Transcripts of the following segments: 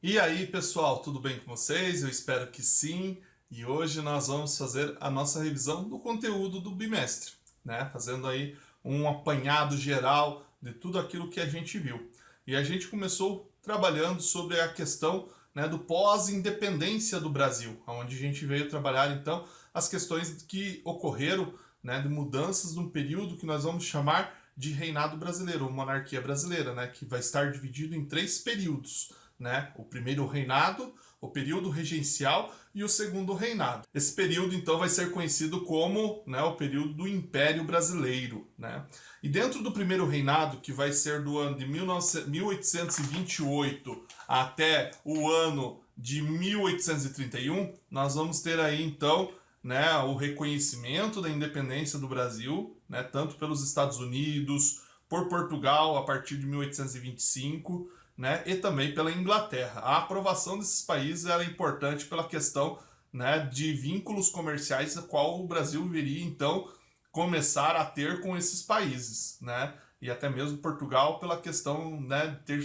E aí, pessoal, tudo bem com vocês? Eu espero que sim. E hoje nós vamos fazer a nossa revisão do conteúdo do bimestre, né? Fazendo aí um apanhado geral de tudo aquilo que a gente viu. E a gente começou trabalhando sobre a questão, né, do pós-independência do Brasil, onde a gente veio trabalhar então as questões que ocorreram, né, de mudanças num período que nós vamos chamar de reinado brasileiro, ou monarquia brasileira, né, que vai estar dividido em três períodos, né? O primeiro reinado, o período regencial e o segundo reinado. Esse período então vai ser conhecido como, né, o período do Império Brasileiro, né? E dentro do primeiro reinado, que vai ser do ano de 1828 até o ano de 1831, nós vamos ter aí então, né, o reconhecimento da independência do Brasil, né, tanto pelos Estados Unidos, por Portugal a partir de 1825, né, e também pela Inglaterra. A aprovação desses países era importante pela questão, né, de vínculos comerciais, a qual o Brasil viria então começar a ter com esses países, né, e até mesmo Portugal pela questão, né, de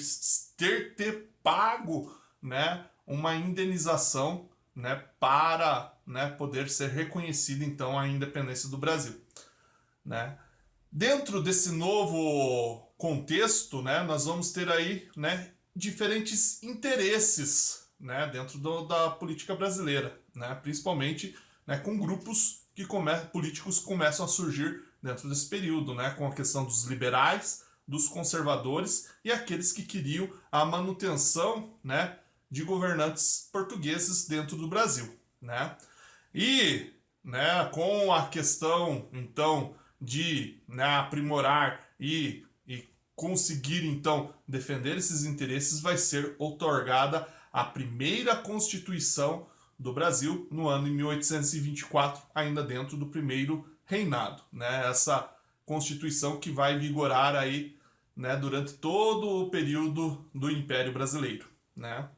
ter pago, né, uma indenização, né, para, né, poder ser reconhecida então a independência do Brasil, né. Dentro desse novo contexto, né, nós vamos ter aí, né, diferentes interesses, né, dentro da política brasileira, né, principalmente, né, com grupos que políticos começam a surgir dentro desse período, né, com a questão dos liberais, dos conservadores e aqueles que queriam a manutenção, né, de governantes portugueses dentro do Brasil, né? E, né, com a questão então de, né, aprimorar e conseguir então defender esses interesses, vai ser outorgada a primeira Constituição do Brasil no ano de 1824, ainda dentro do primeiro reinado, né? Essa Constituição que vai vigorar aí, né, durante todo o período do Império Brasileiro, né?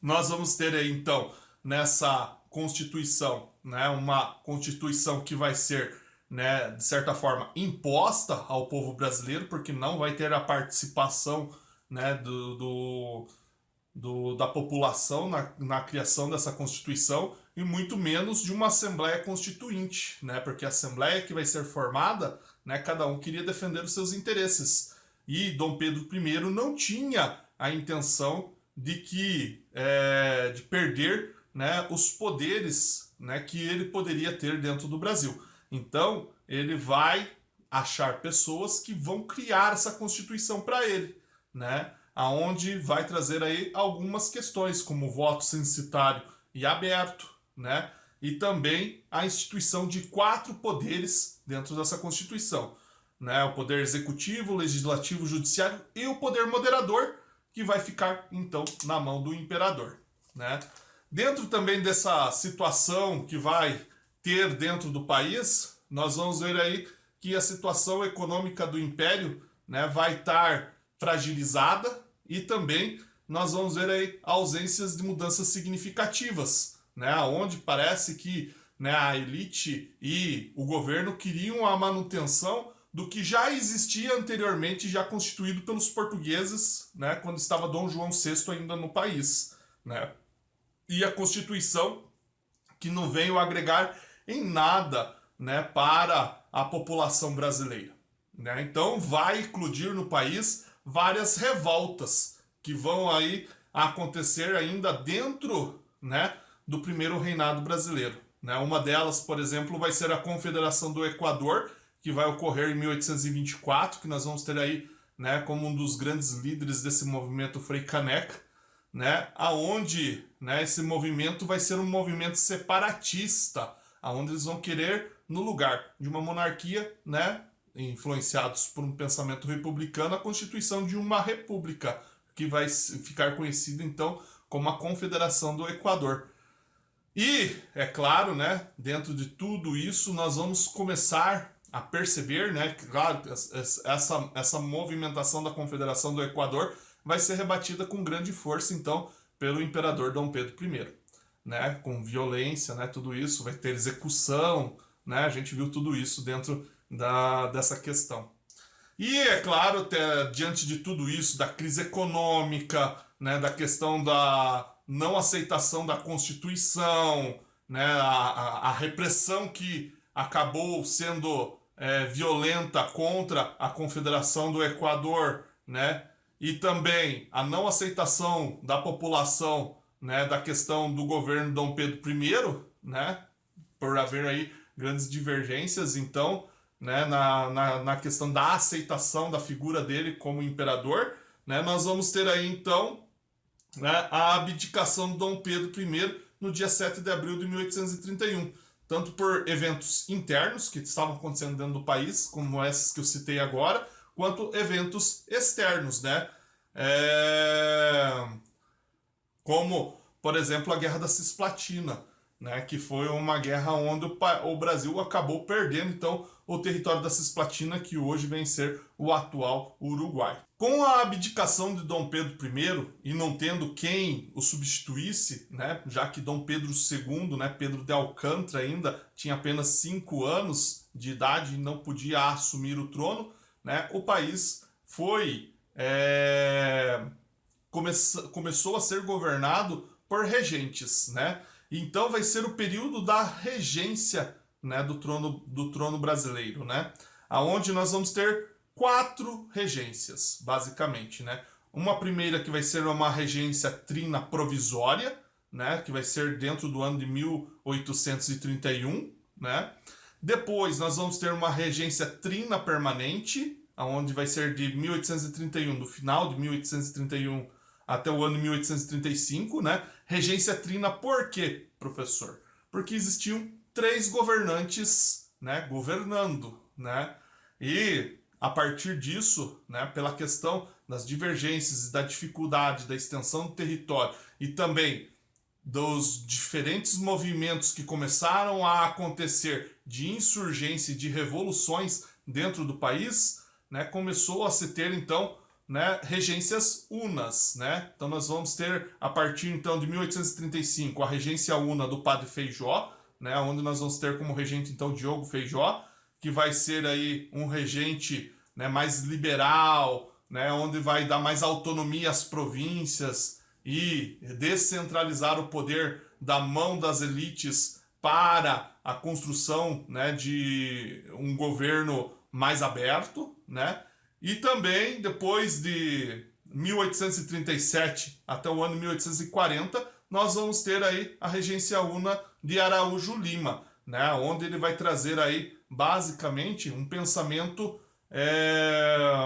Nós vamos ter aí então nessa Constituição, né, uma Constituição que vai ser, né, de certa forma imposta ao povo brasileiro, porque não vai ter a participação, né, da população na criação dessa Constituição e muito menos de uma Assembleia Constituinte, né, porque a Assembleia que vai ser formada, né, cada um queria defender os seus interesses e Dom Pedro I não tinha a intenção de perder, né, os poderes, né, que ele poderia ter dentro do Brasil. Então ele vai achar pessoas que vão criar essa Constituição para ele, né? Aonde vai trazer aí algumas questões como voto censitário e aberto, né? E também a instituição de quatro poderes dentro dessa Constituição, né? O poder executivo, legislativo, judiciário e o poder moderador, que vai ficar então na mão do imperador, né? Dentro também dessa situação que vai ter dentro do país, nós vamos ver aí que a situação econômica do império, né, vai estar fragilizada e também nós vamos ver aí ausências de mudanças significativas, né, onde parece que, né, a elite e o governo queriam a manutenção do que já existia anteriormente, já constituído pelos portugueses, né, quando estava Dom João VI ainda no país, né? E a Constituição que não veio agregar em nada, né, para a população brasileira, né? Então vai eclodir no país várias revoltas que vão aí acontecer ainda dentro, né, do primeiro reinado brasileiro, né? Uma delas, por exemplo, vai ser a Confederação do Equador, que vai ocorrer em 1824, que nós vamos ter aí, né, como um dos grandes líderes desse movimento Frei Caneca, né, aonde, né, esse movimento vai ser um movimento separatista, aonde eles vão querer, no lugar de uma monarquia, né, influenciados por um pensamento republicano, a constituição de uma república, que vai ficar conhecida então como a Confederação do Equador. E, é claro, né, dentro de tudo isso, nós vamos começar a perceber, né, que, claro, essa movimentação da Confederação do Equador vai ser rebatida com grande força, então, pelo imperador Dom Pedro I, né, com violência, né, tudo isso, vai ter execução, né, a gente viu tudo isso dentro dessa questão. E, é claro, diante de tudo isso, da crise econômica, né, da questão da não aceitação da Constituição, né, a repressão que acabou sendo violenta contra a Confederação do Equador, né, e também a não aceitação da população, né, da questão do governo Dom Pedro I, né, por haver aí grandes divergências, então, né, na questão da aceitação da figura dele como imperador, né, nós vamos ter aí, então, né, a abdicação de Dom Pedro I no dia 7 de abril de 1831, tanto por eventos internos que estavam acontecendo dentro do país, como esses que eu citei agora, quanto eventos externos, né? Como, por exemplo, a Guerra da Cisplatina, né? Que foi uma guerra onde o Brasil acabou perdendo, então, o território da Cisplatina, que hoje vem ser o atual Uruguai. Com a abdicação de Dom Pedro I e não tendo quem o substituísse, né, já que Dom Pedro II, né, Pedro de Alcântara ainda tinha apenas 5 anos de idade e não podia assumir o trono, né, o país foi começou a ser governado por regentes, né? Então vai ser o período da regência, né, do trono brasileiro, né? Aonde nós vamos ter 4 regências, basicamente, né? Uma primeira que vai ser uma regência trina provisória, né, que vai ser dentro do ano de 1831, né? Depois nós vamos ter uma regência trina permanente, aonde vai ser de 1831, do final de 1831 até o ano de 1835, né? Regência trina por quê, professor? Porque existiam 3 governantes, né, governando, né? E a partir disso, né, pela questão das divergências e da dificuldade da extensão do território e também dos diferentes movimentos que começaram a acontecer de insurgência e de revoluções dentro do país, né, começou a se ter então, né, regências unas, né? Então nós vamos ter a partir então de 1835 a regência una do Padre Feijó, né, onde nós vamos ter como regente então Diogo Feijó, que vai ser aí um regente, né, mais liberal, né, onde vai dar mais autonomia às províncias e descentralizar o poder da mão das elites para a construção, né, de um governo mais aberto, né? E também, depois de 1837 até o ano 1840, nós vamos ter aí a regência una de Araújo Lima, né? Onde ele vai trazer aí, basicamente, um pensamento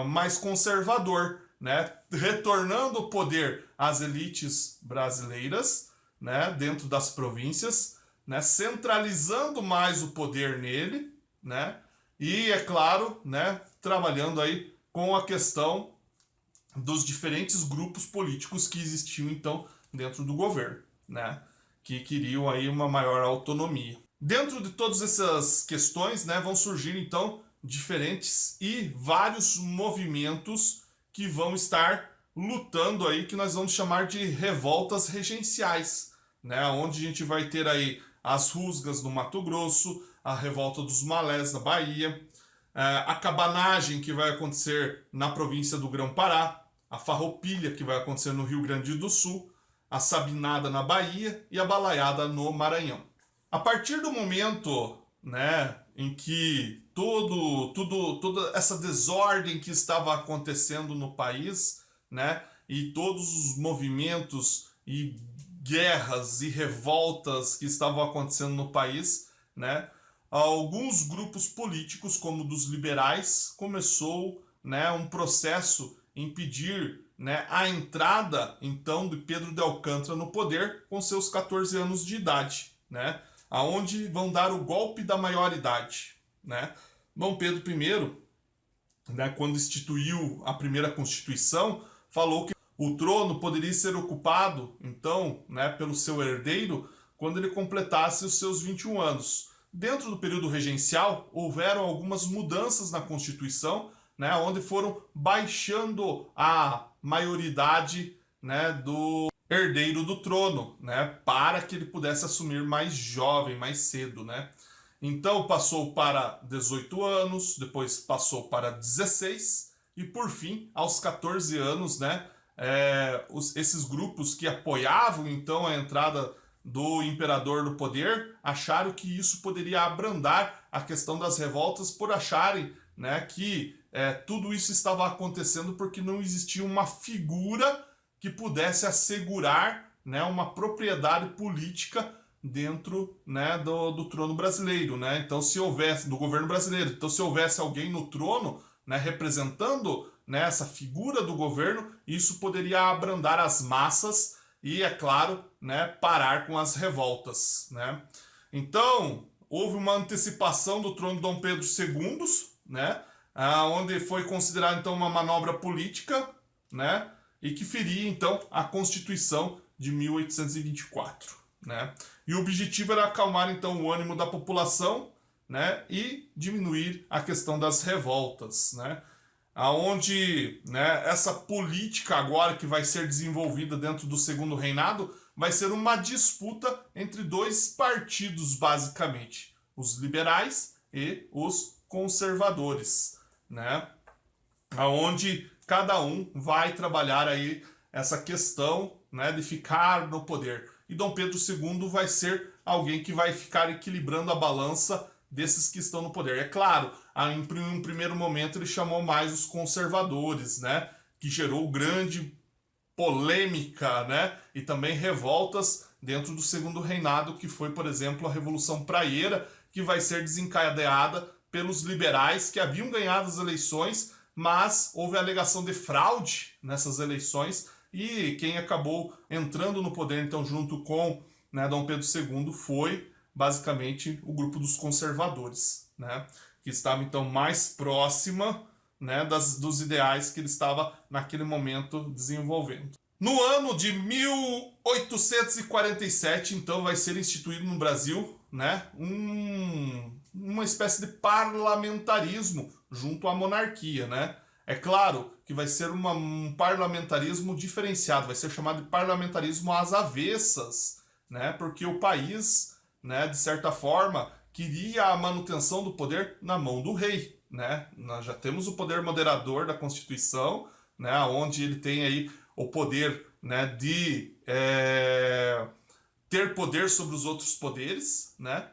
mais conservador, né? Retornando o poder às elites brasileiras, né? Dentro das províncias, né? Centralizando mais o poder nele, né? E, é claro, né, trabalhando aí com a questão dos diferentes grupos políticos que existiam, então, dentro do governo, né, que queriam aí uma maior autonomia. Dentro de todas essas questões, né, vão surgir, então, diferentes e vários movimentos que vão estar lutando aí, que nós vamos chamar de revoltas regenciais, né, onde a gente vai ter aí as rusgas no Mato Grosso, a revolta dos malés na Bahia, a cabanagem que vai acontecer na província do Grão-Pará, a farroupilha que vai acontecer no Rio Grande do Sul, a sabinada na Bahia e a balaiada no Maranhão. A partir do momento, né, em que toda essa desordem que estava acontecendo no país, né, e todos os movimentos e guerras e revoltas que estavam acontecendo no país, né, alguns grupos políticos, como dos liberais, começou, né, um processo em pedir, né, a entrada, então, de Pedro de Alcântara no poder com seus 14 anos de idade, né, aonde vão dar o golpe da maioridade, né. Dom Pedro I, né, quando instituiu a primeira Constituição, falou que o trono poderia ser ocupado, então, né, pelo seu herdeiro quando ele completasse os seus 21 anos. Dentro do período regencial, houveram algumas mudanças na Constituição, né, onde foram baixando a maioridade, né, do herdeiro do trono, né, para que ele pudesse assumir mais jovem, mais cedo, né. Então passou para 18 anos, depois passou para 16 e por fim, aos 14 anos, né, esses grupos que apoiavam então a entrada do imperador no poder acharam que isso poderia abrandar a questão das revoltas por acharem, né, que tudo isso estava acontecendo porque não existia uma figura que pudesse assegurar, né, uma propriedade política dentro, né, do trono brasileiro, né? Então, se houvesse do governo brasileiro, então se houvesse alguém no trono, né, representando, né, essa figura do governo, isso poderia abrandar as massas e, é claro, né, parar com as revoltas, né? Então, houve uma antecipação do trono de Dom Pedro II, né, onde foi considerado então uma manobra política, né, e que feria então a Constituição de 1824, né? E o objetivo era acalmar então o ânimo da população, né, e diminuir a questão das revoltas, né? Aonde, né, essa política agora que vai ser desenvolvida dentro do segundo reinado vai ser uma disputa entre dois partidos basicamente, os liberais e os conservadores, né? Aonde cada um vai trabalhar aí essa questão, né, de ficar no poder. E Dom Pedro II vai ser alguém que vai ficar equilibrando a balança desses que estão no poder. É claro, em um primeiro momento ele chamou mais os conservadores, né, que gerou grande polêmica, né, e também revoltas dentro do segundo reinado, que foi, por exemplo, a Revolução Praieira, que vai ser desencadeada pelos liberais que haviam ganhado as eleições, mas houve alegação de fraude nessas eleições e quem acabou entrando no poder, então, junto com, né, Dom Pedro II, foi basicamente o grupo dos conservadores, né, que estava então mais próxima, né, dos ideais que ele estava naquele momento desenvolvendo. No ano de 1847, então, vai ser instituído no Brasil, né, uma espécie de parlamentarismo junto à monarquia, né? É claro que vai ser um parlamentarismo diferenciado, vai ser chamado de parlamentarismo às avessas, né? Porque o país, né, de certa forma, queria a manutenção do poder na mão do rei, né? Nós já temos o poder moderador da Constituição, né, onde ele tem aí o poder, né, de ter poder sobre os outros poderes, né?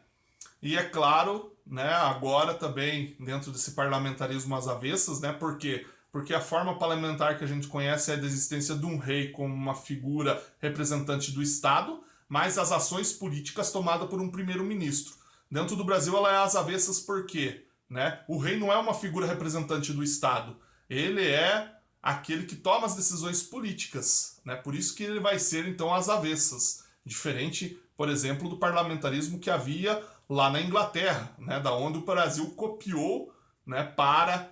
E é claro, né, agora também dentro desse parlamentarismo às avessas, né? Por quê? Porque a forma parlamentar que a gente conhece é a da existência de um rei como uma figura representante do Estado, mas as ações políticas tomadas por um primeiro-ministro. Dentro do Brasil ela é às avessas por quê? Né? O rei não é uma figura representante do Estado, ele é aquele que toma as decisões políticas, né? Por isso que ele vai ser então às avessas, diferente, por exemplo, do parlamentarismo que havia lá na Inglaterra, né, da onde o Brasil copiou, né, para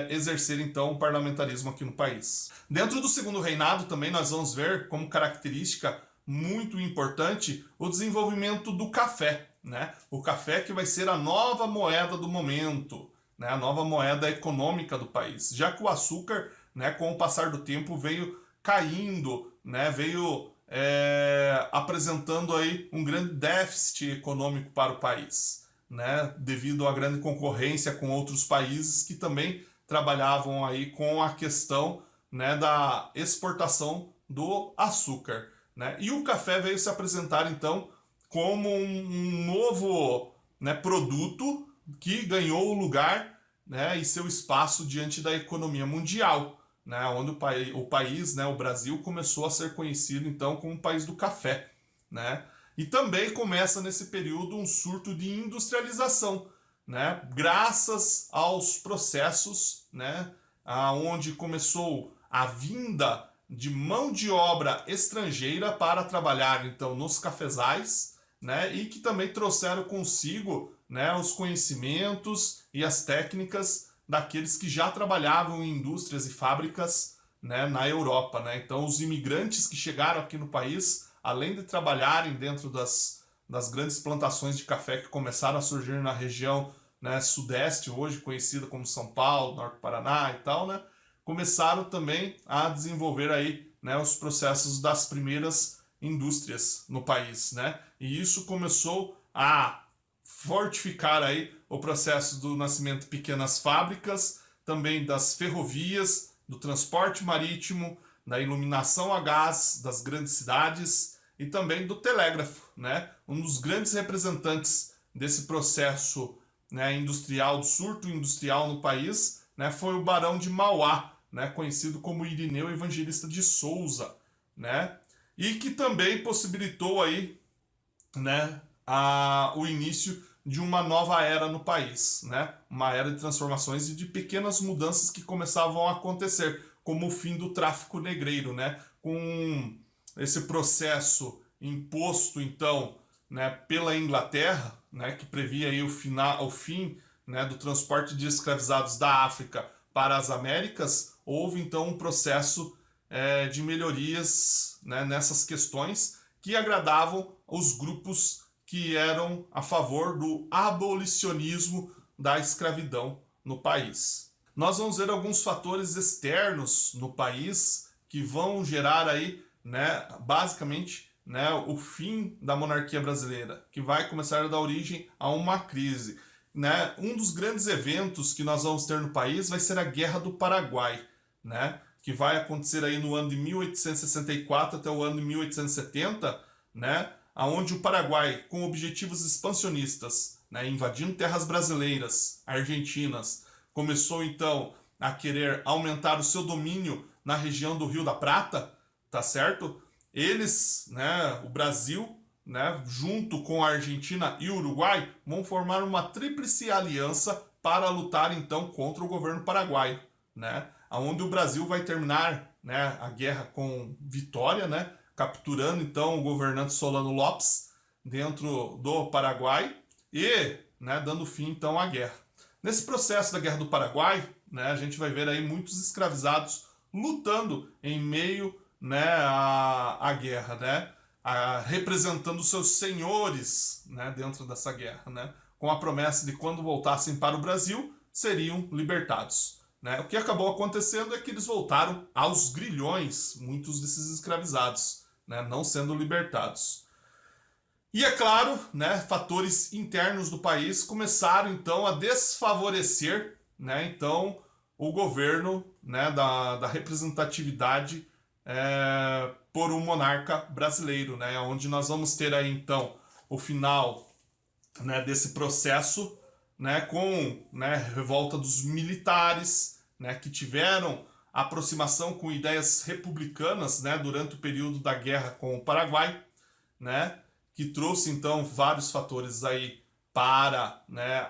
exercer então o parlamentarismo aqui no país. Dentro do segundo reinado também nós vamos ver como característica muito importante o desenvolvimento do café, né? O café que vai ser a nova moeda do momento, né, a nova moeda econômica do país, já que o açúcar, né, com o passar do tempo veio caindo, né, veio apresentando aí um grande déficit econômico para o país, né, devido à grande concorrência com outros países que também trabalhavam aí com a questão, né, da exportação do açúcar, né, e o café veio se apresentar então como um novo, né, produto que ganhou o lugar, né, e seu espaço diante da economia mundial, né, onde o país, né, o Brasil, começou a ser conhecido então como o país do café, né? E também começa nesse período um surto de industrialização, né, graças aos processos, né, onde começou a vinda de mão de obra estrangeira para trabalhar então nos cafezais, né, e que também trouxeram consigo, né, os conhecimentos e as técnicas daqueles que já trabalhavam em indústrias e fábricas, né, na Europa, né? Então os imigrantes que chegaram aqui no país, além de trabalharem dentro das grandes plantações de café que começaram a surgir na região, né, sudeste, hoje conhecida como São Paulo, Norte do Paraná e tal, né, começaram também a desenvolver aí, né, os processos das primeiras indústrias no país, né? E isso começou a fortificar aí o processo do nascimento de pequenas fábricas, também das ferrovias, do transporte marítimo, da iluminação a gás das grandes cidades e também do telégrafo, né? Um dos grandes representantes desse processo, né, industrial, do surto industrial no país, né, foi o Barão de Mauá, né, conhecido como Irineu Evangelista de Souza, né? E que também possibilitou aí, né, o início de uma nova era no país, né? Uma era de transformações e de pequenas mudanças que começavam a acontecer, como o fim do tráfico negreiro, né? Com esse processo imposto, então, né, pela Inglaterra, né, que previa aí o fim, né, do transporte de escravizados da África para as Américas, houve então um processo de melhorias, né, nessas questões que agradavam os grupos que eram a favor do abolicionismo da escravidão no país. Nós vamos ver alguns fatores externos no país que vão gerar aí, né, basicamente, né, o fim da monarquia brasileira, que vai começar a dar origem a uma crise. Né? Um dos grandes eventos que nós vamos ter no país vai ser a Guerra do Paraguai, né, que vai acontecer aí no ano de 1864 até o ano de 1870, né, onde o Paraguai, com objetivos expansionistas, né, invadindo terras brasileiras, argentinas, começou então a querer aumentar o seu domínio na região do Rio da Prata, tá certo? Eles, né, o Brasil, né, junto com a Argentina e o Uruguai, vão formar uma tríplice aliança para lutar então contra o governo paraguaio, né, onde o Brasil vai terminar, né, a guerra com vitória, né, capturando então o governante Solano Lopes dentro do Paraguai e, né, dando fim então à guerra. Nesse processo da Guerra do Paraguai, né, a gente vai ver aí muitos escravizados lutando em meio, né, à guerra, né, representando seus senhores, né, dentro dessa guerra, né, com a promessa de quando voltassem para o Brasil seriam libertados. Né? O que acabou acontecendo é que eles voltaram aos grilhões, muitos desses escravizados, né, não sendo libertados. E é claro, né, fatores internos do país começaram então a desfavorecer, né, então, o governo, né, da representatividade por um monarca brasileiro, né, onde nós vamos ter aí então o final, né, desse processo, né, com, né, revolta dos militares, né, que tiveram aproximação com ideias republicanas, né, durante o período da guerra com o Paraguai, né, que trouxe então vários fatores aí para, né,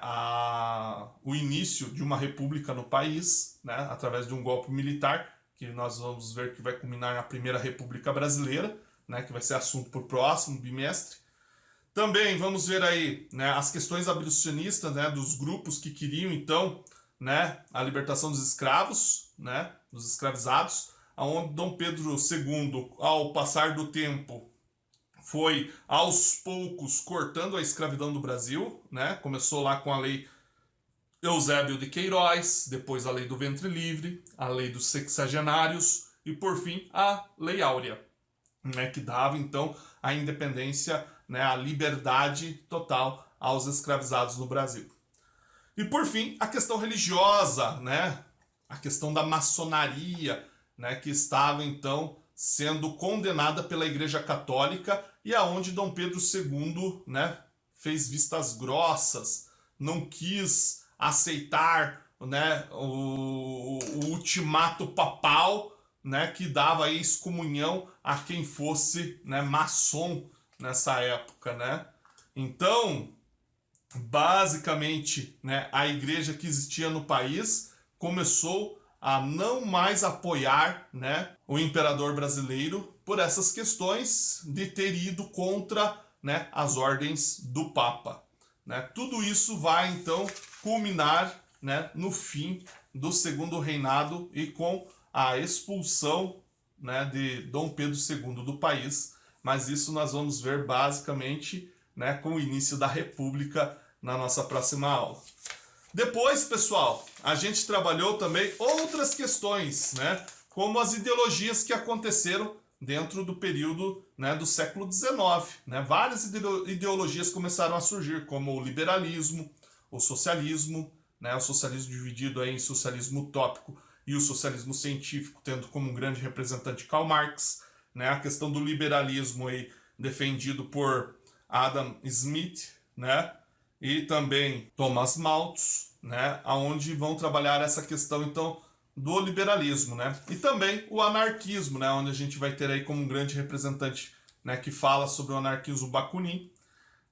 o início de uma república no país, né, através de um golpe militar, que nós vamos ver que vai culminar na Primeira República Brasileira, né, que vai ser assunto para o próximo bimestre. Também vamos ver aí, né, as questões abolicionistas, né, dos grupos que queriam então, né, a libertação dos escravos, né, dos escravizados, onde Dom Pedro II, ao passar do tempo, foi aos poucos cortando a escravidão do Brasil, né? Começou lá com a lei Eusébio de Queiroz, depois a lei do ventre livre, a lei dos sexagenários e por fim a lei áurea, né? Que dava então a independência, né? A liberdade total aos escravizados no Brasil. E por fim a questão religiosa, né? A questão da maçonaria, né? Que estava então sendo condenada pela Igreja Católica e aonde Dom Pedro II, né, fez vistas grossas, não quis aceitar, né, o ultimato papal, né, que dava excomunhão a quem fosse, né, maçom nessa época, né? Então, basicamente, né, a igreja que existia no país começou a não mais apoiar, né, o imperador brasileiro por essas questões de ter ido contra, né, as ordens do Papa. Né? Tudo isso vai então culminar, né, no fim do segundo reinado e com a expulsão, né, de Dom Pedro II do país. Mas isso nós vamos ver basicamente, né, com o início da República na nossa próxima aula. Depois, pessoal, a gente trabalhou também outras questões, né, como as ideologias que aconteceram dentro do período, né, do século XIX. Né? Várias ideologias começaram a surgir, como o liberalismo, o socialismo, né, o socialismo dividido aí em socialismo utópico e o socialismo científico tendo como um grande representante Karl Marx, né? A questão do liberalismo aí defendido por Adam Smith, né? E também Thomas Malthus, né? Aonde vão trabalhar essa questão então do liberalismo, né? E também o anarquismo, né? Onde a gente vai ter aí como um grande representante, né? Que fala sobre o anarquismo Bakunin,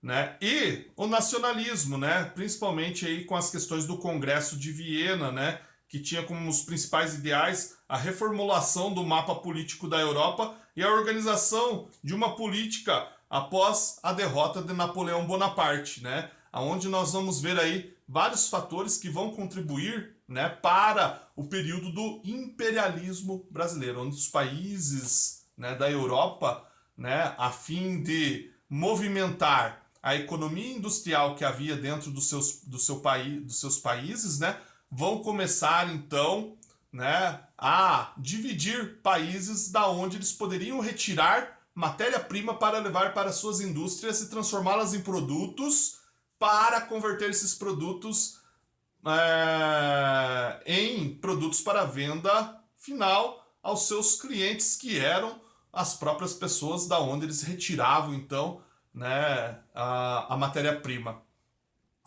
né? E o nacionalismo, né? Principalmente aí com as questões do Congresso de Viena, né? Que tinha como os principais ideais a reformulação do mapa político da Europa e a organização de uma política após a derrota de Napoleão Bonaparte, né? Aonde nós vamos ver aí vários fatores que vão contribuir, né, para o período do imperialismo brasileiro, onde os países, né, da Europa, né, a fim de movimentar a economia industrial que havia dentro dos seus países, né, vão começar então, né, a dividir países da onde eles poderiam retirar matéria-prima para levar para suas indústrias e transformá-las em produtos para converter esses produtos em produtos para venda final aos seus clientes, que eram as próprias pessoas da onde eles retiravam então, né, a matéria-prima,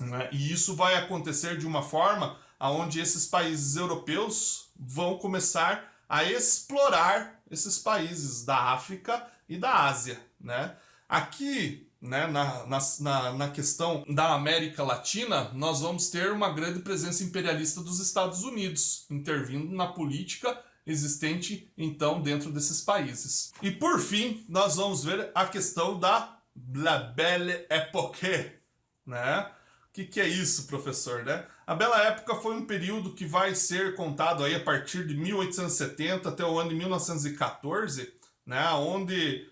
né? E isso vai acontecer de uma forma aonde esses países europeus vão começar a explorar esses países da África e da Ásia, né? Aqui, né, na questão da América Latina, nós vamos ter uma grande presença imperialista dos Estados Unidos, intervindo na política existente, então, dentro desses países. E, por fim, nós vamos ver a questão da La Belle Époque, né? O que é isso, professor, né? A Bela Época foi um período que vai ser contado aí a partir de 1870 até o ano de 1914, né? Onde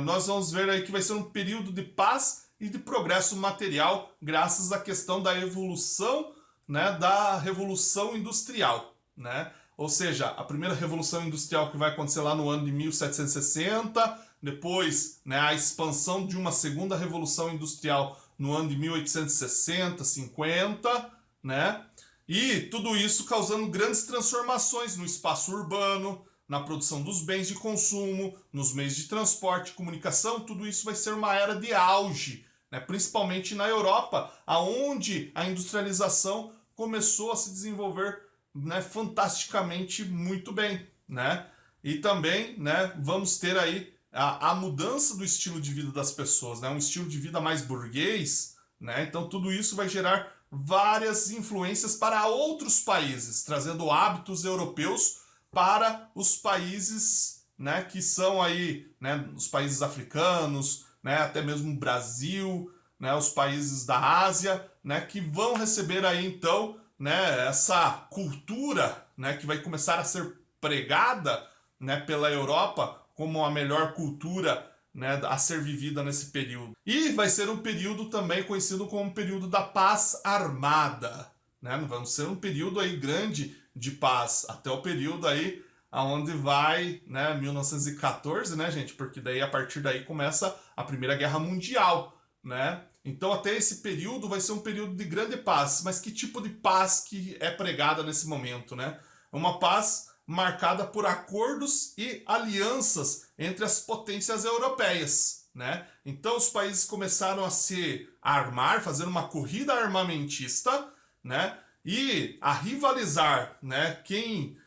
nós vamos ver aí que vai ser um período de paz e de progresso material, graças à questão da evolução, né, da Revolução Industrial, né? Ou seja, a primeira Revolução Industrial que vai acontecer lá no ano de 1760, depois, né, a expansão de uma segunda Revolução Industrial no ano de 1860, 50, né? E tudo isso causando grandes transformações no espaço urbano, na produção dos bens de consumo, nos meios de transporte, comunicação. Tudo isso vai ser uma era de auge, né? Principalmente na Europa, aonde a industrialização começou a se desenvolver, né, fantasticamente muito bem, né? E também, né, vamos ter aí a mudança do estilo de vida das pessoas, né? Um estilo de vida mais burguês, né? Então tudo isso vai gerar várias influências para outros países, trazendo hábitos europeus para os países, né, que são aí, né, os países africanos, né, até mesmo o Brasil, né, os países da Ásia, né, que vão receber aí então, né, essa cultura, né, que vai começar a ser pregada, né, pela Europa como a melhor cultura, né, a ser vivida nesse período. E vai ser um período também conhecido como um período da paz armada, né? Vamos ser um período aí grande de paz, até o período aí aonde vai, né, 1914, né, gente? Porque daí a partir daí começa a Primeira Guerra Mundial, né? Então até esse período vai ser um período de grande paz. Mas que tipo de paz que é pregada nesse momento, né? Uma paz marcada por acordos e alianças entre as potências europeias, né? Então os países começaram a se armar, fazer uma corrida armamentista, né? E a rivalizar, né? Quem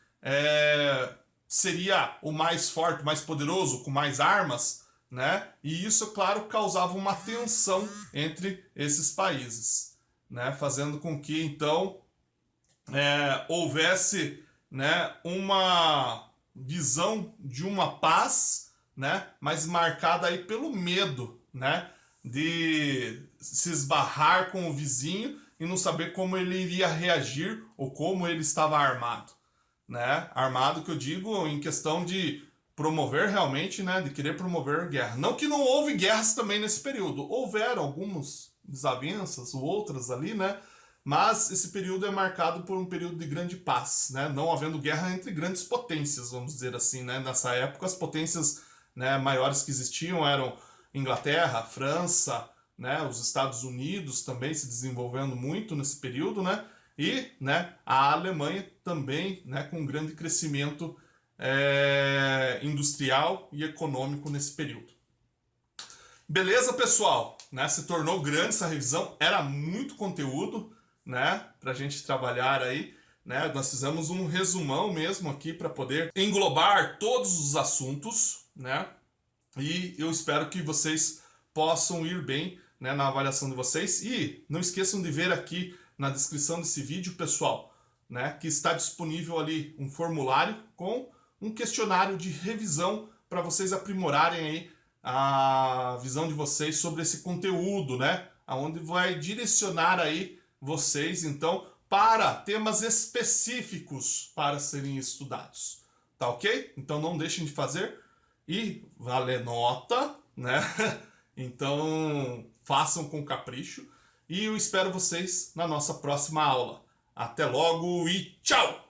seria o mais forte, mais poderoso, com mais armas, né? E isso, claro, causava uma tensão entre esses países, né? Fazendo com que então houvesse, né, uma visão de uma paz, né, mas marcada aí pelo medo, né, de se esbarrar com o vizinho e não saber como ele iria reagir ou como ele estava armado, né? Armado que eu digo em questão de promover realmente, né, de querer promover guerra. Não que não houve guerras também nesse período, houveram algumas desavenças ou outras ali, né? Mas esse período é marcado por um período de grande paz, né? Não havendo guerra entre grandes potências, vamos dizer assim, né? Nessa época, as potências, né, maiores que existiam eram Inglaterra, França, né, os Estados Unidos também se desenvolvendo muito nesse período, né? E, né, a Alemanha também, né, com um grande crescimento industrial e econômico nesse período. Beleza, pessoal? Né, se tornou grande essa revisão, era muito conteúdo, né, para a gente trabalhar aí. Né, nós fizemos um resumão mesmo aqui para poder englobar todos os assuntos, né, e eu espero que vocês possam ir bem, né, na avaliação de vocês. E não esqueçam de ver aqui na descrição desse vídeo, pessoal, né, que está disponível ali um formulário com um questionário de revisão para vocês aprimorarem aí a visão de vocês sobre esse conteúdo, né, aonde vai direcionar aí vocês, então, para temas específicos para serem estudados. Tá ok? Então não deixem de fazer e vale nota, né? Então façam com capricho e eu espero vocês na nossa próxima aula. Até logo e tchau!